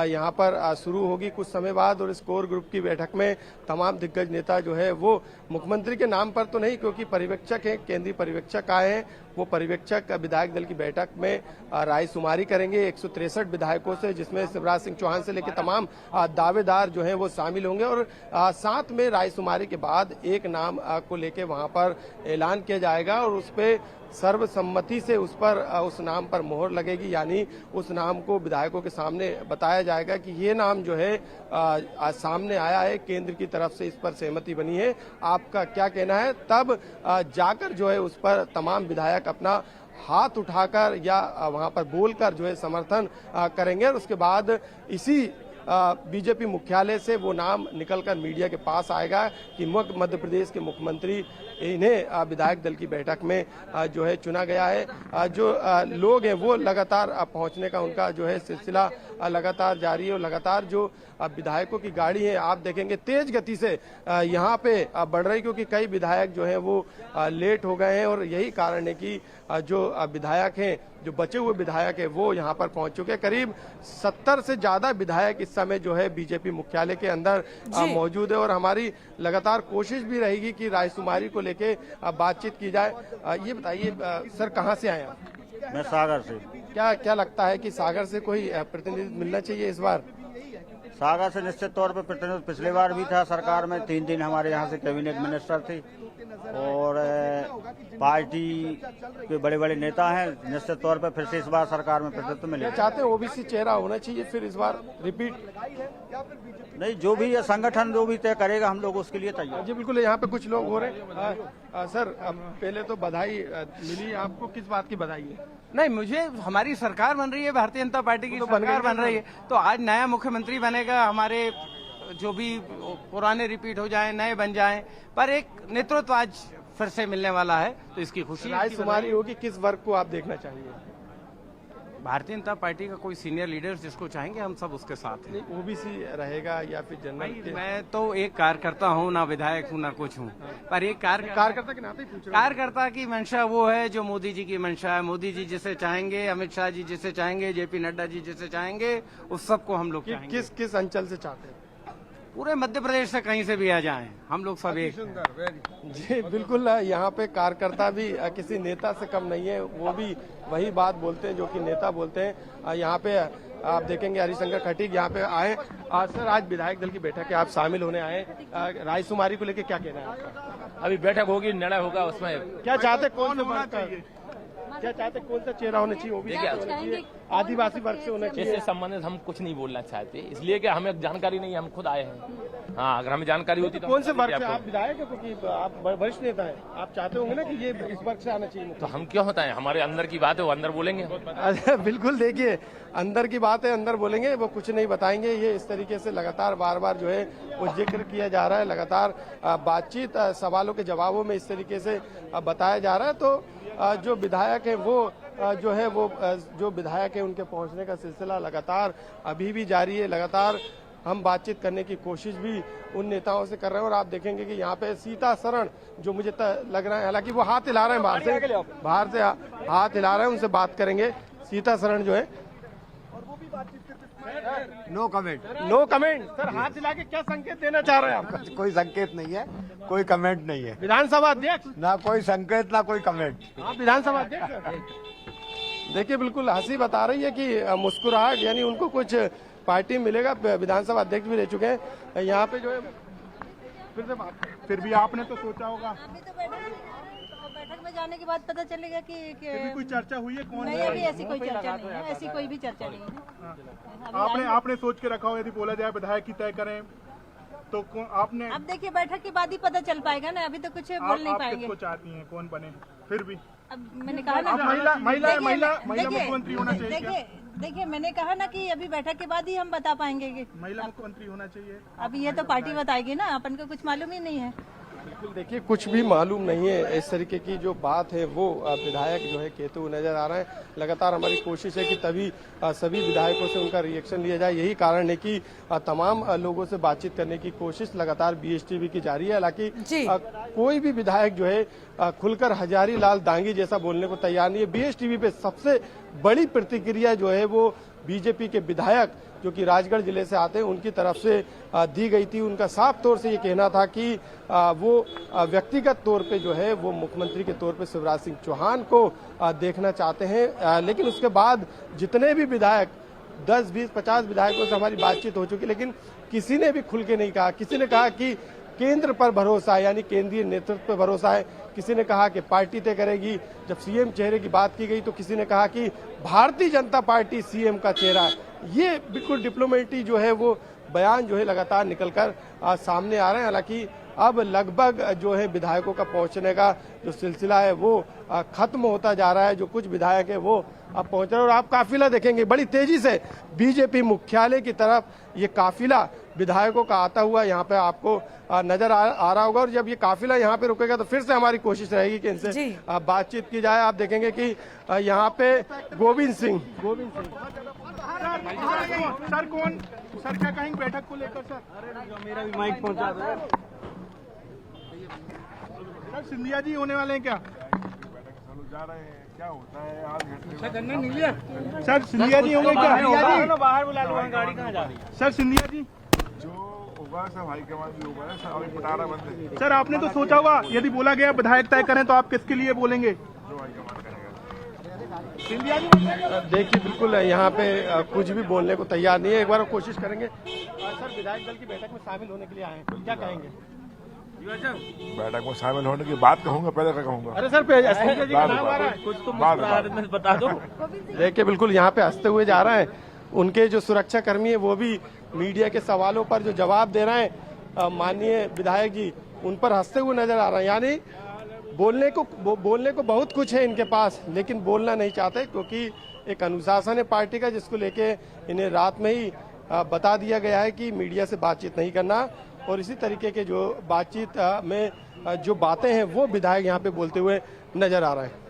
यहाँ पर शुरू होगी कुछ समय बाद और इस कोर ग्रुप की बैठक में तमाम दिग्गज नेता जो है वो मुख्यमंत्री के नाम पर तो नहीं, क्योंकि पर्यवेक्षक है, केंद्रीय पर्यवेक्षक आए हैं, वो पर्यवेक्षक विधायक दल की बैठक में रायशुमारी करेंगे 163 विधायकों से, जिसमें शिवराज सिंह चौहान से लेकर तमाम दावेदार जो हैं वो शामिल होंगे और साथ में रायशुमारी के बाद एक नाम को लेकर वहां पर ऐलान किया जाएगा और उस पर सर्वसम्मति से उस नाम पर मोहर लगेगी, यानी उस नाम को विधायकों के सामने बताया जाएगा कि ये नाम जो है आज सामने आया है, केंद्र की तरफ से इस पर सहमति बनी है, आपका क्या कहना है। तब जाकर जो है उस पर तमाम विधायक अपना हाथ उठाकर या वहां पर बोलकर जो है समर्थन करेंगे और उसके बाद इसी बीजेपी मुख्यालय से वो नाम निकलकर मीडिया के पास आएगा कि मध्य प्रदेश के मुख्यमंत्री इन्हें विधायक दल की बैठक में जो है चुना गया है। जो लोग हैं वो लगातार पहुंचने का उनका जो है सिलसिला लगातार जारी है और लगातार जो विधायकों की गाड़ी है आप देखेंगे तेज गति से यहाँ पे बढ़ रही, क्योंकि कई विधायक जो हैं वो लेट हो गए हैं और यही कारण है कि जो विधायक हैं, जो बचे हुए विधायक है वो यहाँ पर पहुंच चुके हैं। करीब 70 से ज्यादा विधायक इस समय जो है बीजेपी मुख्यालय के अंदर मौजूद है और हमारी लगातार कोशिश भी रहेगी कि रायशुमारी को लेके बातचीत की जाए। ये बताइए सर, कहाँ से आए आप? मैं सागर से। क्या लगता है कि सागर से कोई प्रतिनिधि मिलना चाहिए इस बार? सागर से निश्चित तौर पर प्रतिनिधि पिछले बार भी था सरकार में, 3 दिन हमारे यहाँ से कैबिनेट मिनिस्टर थे और पार्टी के बड़े बड़े नेता हैं, निश्चित तौर पर फिर से इस बार सरकार में प्रतिनिधित्व मिलेगा। चाहते हैं ओबीसी चेहरा होना चाहिए फिर इस बार रिपीट? नहीं, जो भी ये संगठन जो भी तय करेगा हम लोग उसके लिए तैयार। जी बिल्कुल, यहाँ पे कुछ लोग हो रहे हैं। सर पहले तो बधाई मिली आपको, किस बात की बधाई है? नहीं, मुझे हमारी सरकार बन रही है, भारतीय जनता पार्टी की सरकार बन रही है, तो आज नया मुख्यमंत्री बनेगा, हमारे जो भी पुराने रिपीट हो जाए, नए बन जाए, पर एक नेतृत्व आज फिर से मिलने वाला है, तो इसकी खुशी है। राय शुमारी होगी, किस वर्ग को आप देखना चाहिए? भारतीय जनता पार्टी का कोई सीनियर लीडर जिसको चाहेंगे हम सब उसके साथ हैं। ओबीसी रहेगा या फिर जनरल? मैं तो एक कार्यकर्ता हूँ, ना विधायक हूँ ना कुछ हूँ, पर एक कार्यकर्ता के नाते पूछ रहा हूं। कार्यकर्ता की मंशा वो है जो मोदी जी की मंशा है। मोदी जी जिसे चाहेंगे, अमित शाह जी जिसे चाहेंगे, जेपी नड्डा जी जिसे चाहेंगे, उस सबको हम लोग चाहेंगे। किस अंचल से चाहते हैं? पूरे मध्य प्रदेश से कहीं से भी आ जाएं, हम लोग सब एक। जी बिल्कुल, यहाँ पे कार्यकर्ता भी किसी नेता से कम नहीं है, वो भी वही बात बोलते हैं जो कि नेता बोलते हैं। यहाँ पे आप देखेंगे हरिशंकर खटीक यहाँ पे आए। सर, आज विधायक दल की बैठक है, आप शामिल होने आए, राय शुमारी को लेकर क्या कहना है आपका? अभी बैठक होगी, निर्णय होगा, उसमें क्या चाहते, कौन होना चाहिए, क्या चाहते, कौन सा चेहरा होना चाहिए? ओबीसी होना चाहिए, आदिवासी वर्ग से होना चाहिए? इससे संबंधित हम कुछ नहीं बोलना चाहते, इसलिए कि हमें जानकारी नहीं है, हम खुद आए हैं। हाँ, अगर हमें जानकारी होती तो कौन से वर्ग से? आप विधायक है क्योंकि आप वरिष्ठ नेता हैं, आप चाहते होंगे ना कि ये इस वर्ग से आना चाहिए। तो हम क्यों होता है, हमारे अंदर की बात है, वो अंदर बोलेंगे। बिल्कुल, देखिए अंदर की बात है, अंदर बोलेंगे, वो कुछ नहीं बताएंगे। ये इस तरीके से लगातार बार बार जो है वो जिक्र किया जा रहा है, लगातार बातचीत, सवालों के जवाबों में इस तरीके से बताया जा रहा है। तो जो विधायक है वो जो है वो जो विधायक है उनके पहुंचने का सिलसिला लगातार अभी भी जारी है। लगातार हम बातचीत करने की कोशिश भी उन नेताओं से कर रहे हैं और आप देखेंगे कि यहाँ पे सीता शरण जो मुझे लग रहा है, हालांकि वो हाथ हिला रहे हैं, बाहर से हाथ हिला रहे हैं, उनसे बात करेंगे। सीता शरण जो है, no comment. No comment. Sir, हाथ हिला के क्या संकेत देना चाह रहे हैं आप? कोई संकेत नहीं है, कोई कमेंट नहीं है। विधानसभा अध्यक्ष? ना कोई संकेत, ना कोई कमेंट। आप विधानसभा अध्यक्ष? देखिए, बिल्कुल हंसी बता रही है कि मुस्कुराहट, यानी उनको कुछ पार्टी मिलेगा। विधानसभा अध्यक्ष भी रह चुके हैं यहाँ पे जो है। फिर भी आपने तो सोचा होगा, बैठक में जाने के बाद पता चलेगा कि कोई चर्चा हुई है? कौन? नहीं, अभी ऐसी कोई चर्चा नहीं है, ऐसी कोई भी चर्चा नहीं है। आपने सोच के रखा हो, यदि बोला जाए विधायक की तय करें तो आपने? अब देखिए, बैठक के बाद ही पता चल पाएगा ना, अभी तो कुछ बोल नहीं पाएंगे। किसको चाहती हैं, कौन बने? फिर भी अब मैंने कहा ना, महिला मुख्यमंत्री होना चाहिए। देखिए, मैंने कहा ना कि अभी बैठक के बाद ही हम बता पाएंगे कि महिला मुख्यमंत्री होना चाहिए। अब ये तो पार्टी बताएगी ना, अपन को कुछ मालूम ही नहीं है। बिल्कुल, देखिए कुछ भी मालूम नहीं है, इस तरीके की जो बात है वो विधायक जो है कहते हुए नजर आ रहे हैं। लगातार हमारी कोशिश है कि तभी सभी विधायकों से उनका रिएक्शन लिया जाए। यही कारण है कि तमाम लोगों से बातचीत करने की कोशिश लगातार BSTV की जारी है। हालांकि कोई भी विधायक जो है खुलकर हजारी लाल दांगी जैसा बोलने को तैयार नहीं है। BSTV पे सबसे बड़ी प्रतिक्रिया जो है वो बीजेपी के विधायक जो कि राजगढ़ जिले से आते हैं उनकी तरफ से दी गई थी। उनका साफ तौर से ये कहना था कि वो व्यक्तिगत तौर पे जो है वो मुख्यमंत्री के तौर पे शिवराज सिंह चौहान को देखना चाहते हैं। लेकिन उसके बाद जितने भी विधायक 10, 20, 50 विधायकों से हमारी बातचीत हो चुकी, लेकिन किसी ने भी खुल के नहीं कहा। किसी ने कहा कि केंद्र पर भरोसा है, यानी केंद्रीय नेतृत्व पर भरोसा है। किसी ने कहा कि पार्टी तय करेगी। जब सीएम चेहरे की बात की गई तो किसी ने कहा कि भारतीय जनता पार्टी सीएम का चेहरा है। ये बिल्कुल डिप्लोमेटिक जो है वो बयान जो है लगातार निकलकर सामने आ रहे हैं। हालांकि अब लगभग जो है विधायकों का पहुंचने का जो सिलसिला है वो खत्म होता जा रहा है। जो कुछ विधायक है वो अब पहुंच रहे हैं और आप काफिला देखेंगे बड़ी तेजी से बीजेपी मुख्यालय की तरफ ये काफिला विधायकों का आता हुआ यहाँ पे आपको नजर आ रहा होगा। और जब ये काफिला यहाँ पे रुकेगा तो फिर से हमारी कोशिश रहेगी कि इनसे बातचीत की जाए। आप देखेंगे कि यहाँ पे गोविंद सिंह सर कौन सर क्या कहेंगे बैठक को लेकर? सर मेरा भी माइक पहुंचा दो। सर सिंधिया जी होने वाले हैं क्या? जा रहे हैं, क्या होता है आज? सर सिंधिया जी होंगे क्या? बाहर बुला लो, गाड़ी कहाँ जा रही है? सर सिंधिया जी जो होगा सब हाईकमान भी होगा, सब अभी बता रहा बंद। सर आपने तो सोचा होगा यदि बोला गया विधायक तय करें तो आप किसके लिए बोलेंगे? जो हाईकमान करेगा। सिंधिया जी देखिए बिल्कुल यहाँ पे कुछ भी बोलने को तैयार नहीं है। एक बार कोशिश करेंगे। सर विधायक दल की बैठक में शामिल होने के लिए आए हैं, क्या कहेंगे? बैठक में शामिल होने की बात कहूंगा, पहले क्या कहूंगा? अरे सर कुछ तो बता दो। देखिए बिल्कुल यहाँ पे हंसते हुए जा रहे हैं। उनके जो सुरक्षा कर्मी है वो भी मीडिया के सवालों पर जो जवाब दे रहे हैं माननीय विधायक जी, उन पर हंसते हुए नजर आ रहे हैं। यानी बोलने को बहुत कुछ है इनके पास, लेकिन बोलना नहीं चाहते क्योंकि एक अनुशासन है पार्टी का जिसको लेके इन्हें रात में ही बता दिया गया है कि मीडिया से बातचीत नहीं करना, और इसी तरीके के जो बातचीत में जो बातें हैं वो विधायक यहाँ पे बोलते हुए नजर आ रहे हैं।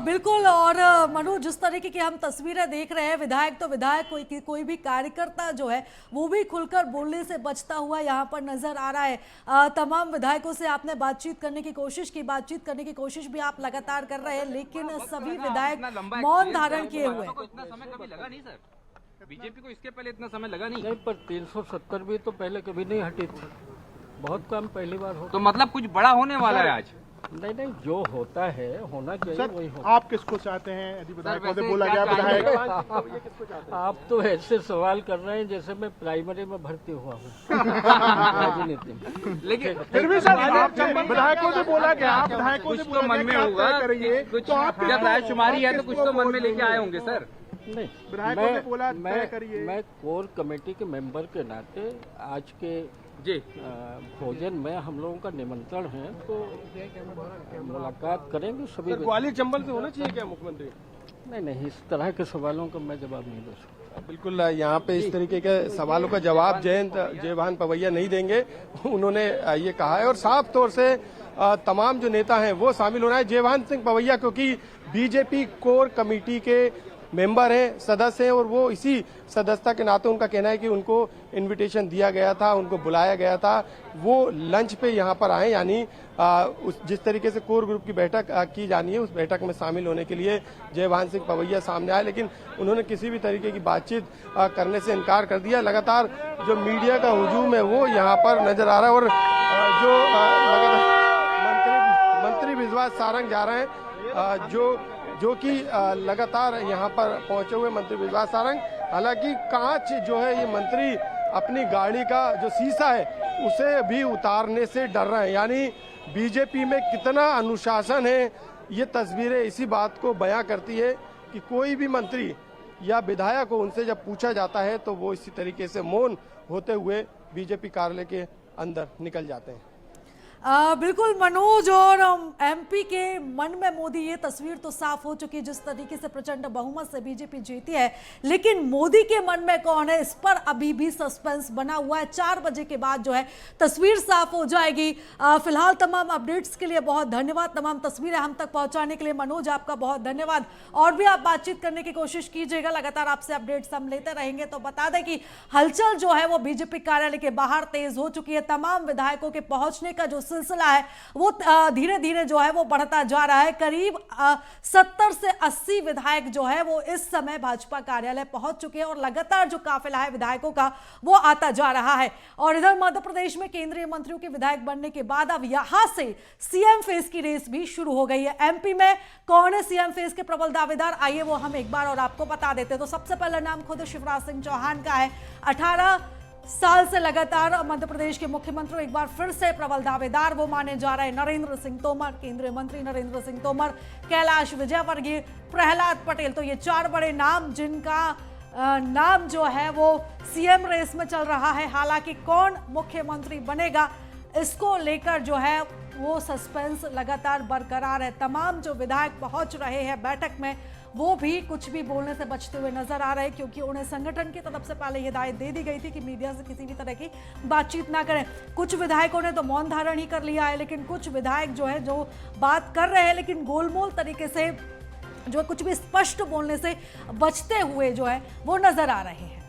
बिल्कुल। और मनु, जिस तरीके की हम तस्वीरें देख रहे हैं, विधायक तो विधायक, कोई भी कार्यकर्ता जो है वो भी खुलकर बोलने से बचता हुआ यहाँ पर नजर आ रहा है। तमाम विधायकों से आपने बातचीत करने की कोशिश भी आप लगातार कर रहे हैं, लेकिन सभी विधायक मौन धारण किए हुए हैं। बीजेपी को इसके पहले इतना समय लगा नहीं, पर 370 भी तो पहले कभी नहीं हटी थी, बहुत कम पहली बार हो। तो मतलब कुछ बड़ा होने वाला है आज? नहीं, जो होता है होना चाहिए वही होता। आप किसको चाहते हैं? यदि विधायकों से बोला गया विधायक, आप तो ऐसे सवाल कर रहे हैं जैसे मैं प्राइमरी में भर्ती हुआ हूँ राजनीति में। लेकिन फिर भी सर विधायकों से बोला गया, विधायकों से तो मन में होगा कुछ, जब रायशुमारी है तो कुछ तो मन में लेके आए होंगे सर। नहीं, विधायकों ने बोला तय करिए। मैं कोर कमेटी के मेंबर के नाते आज के जी भोजन में हम लोगों का निमंत्रण है, तो मुलाकात करेंगे सभी। ग्वालियर चंबल से होना चाहिए क्या मुख्यमंत्री? नहीं, इस तरह के सवालों का मैं जवाब नहीं दे सकता। बिल्कुल, यहाँ पे इस तरीके के सवालों का जवाब जयंत जयभान पवैया नहीं देंगे, उन्होंने ये कहा है। और साफ तौर से तमाम जो नेता हैं वो शामिल होना है। जयभान सिंह पवैया क्योंकि बीजेपी कोर कमेटी के मेंबर हैं, सदस्य हैं, और वो इसी सदस्यता के नाते उनका कहना है कि उनको इनविटेशन दिया गया था, उनको बुलाया गया था, वो लंच पे यहाँ पर आए। यानी जिस तरीके से कोर ग्रुप की बैठक की जानी है, उस बैठक में शामिल होने के लिए जयभान सिंह पवैया सामने आए, लेकिन उन्होंने किसी भी तरीके की बातचीत करने से इनकार कर दिया। लगातार जो मीडिया का हुजूम है वो यहाँ पर नजर आ रहा है, और जो मंत्री विश्वास सारंग जा रहे हैं, जो कि लगातार यहाँ पर पहुंचे हुए मंत्री विश्वास सारंग। हालांकि कांच जो है ये मंत्री अपनी गाड़ी का जो शीशा है उसे भी उतारने से डर रहे हैं। यानी बीजेपी में कितना अनुशासन है, ये तस्वीरें इसी बात को बयां करती है कि कोई भी मंत्री या विधायक को उनसे जब पूछा जाता है तो वो इसी तरीके से मौन होते हुए बीजेपी कार्यालय के अंदर निकल जाते हैं। बिल्कुल मनोज, और एमपी के मन में मोदी, ये तस्वीर तो साफ हो चुकी है जिस तरीके से प्रचंड बहुमत से बीजेपी जीती है, लेकिन मोदी के मन में कौन है, इस पर अभी भी सस्पेंस बना हुआ है। 4 बजे के बाद जो है तस्वीर साफ हो जाएगी। फिलहाल तमाम अपडेट्स के लिए बहुत धन्यवाद, तमाम तस्वीरें हम तक पहुंचाने के लिए मनोज आपका बहुत धन्यवाद। और भी आप बातचीत करने की कोशिश कीजिएगा, लगातार आपसे अपडेट्स हम लेते रहेंगे। तो बता दें कि हलचल जो है वो बीजेपी कार्यालय के बाहर तेज हो चुकी है। तमाम विधायकों के पहुंचने का जो सिलसिला है वो धीरे धीरे जो है वो बढ़ता जा रहा है। करीब 70 से 80 विधायक जो है वो इस समय भाजपा कार्यालय पहुंच चुके हैं, और लगातार जो काफिला है विधायकों का वो आता जा रहा है। और इधर मध्य प्रदेश में केंद्रीय मंत्रियों के विधायक बनने के बाद अब यहां से सीएम फेस की रेस भी शुरू हो गई है। एमपी में कौन है सीएम फेस के प्रबल दावेदार, आइए वो हम एक बार और आपको बता देते हैं। तो सबसे पहला नाम खुद शिवराज सिंह चौहान का है। 18 साल से लगातार मध्य प्रदेश के मुख्यमंत्री एक बार फिर से प्रबल दावेदार वो माने जा रहे हैं। नरेंद्र सिंह तोमर, केंद्रीय मंत्री नरेंद्र सिंह तोमर, कैलाश विजयवर्गीय, प्रहलाद पटेल, तो ये 4 बड़े नाम जिनका नाम जो है वो सीएम रेस में चल रहा है। हालांकि कौन मुख्यमंत्री बनेगा इसको लेकर जो है वो सस्पेंस लगातार बरकरार है। तमाम जो विधायक पहुंच रहे हैं बैठक में वो भी कुछ भी बोलने से बचते हुए नजर आ रहे हैं, क्योंकि उन्हें संगठन की तरफ से पहले हिदायत दे दी गई थी कि मीडिया से किसी भी तरह की बातचीत ना करें। कुछ विधायकों ने तो मौन धारण ही कर लिया है, लेकिन कुछ विधायक जो है जो बात कर रहे हैं लेकिन गोलमोल तरीके से जो कुछ भी स्पष्ट बोलने से बचते हुए जो है वो नजर आ रहे हैं।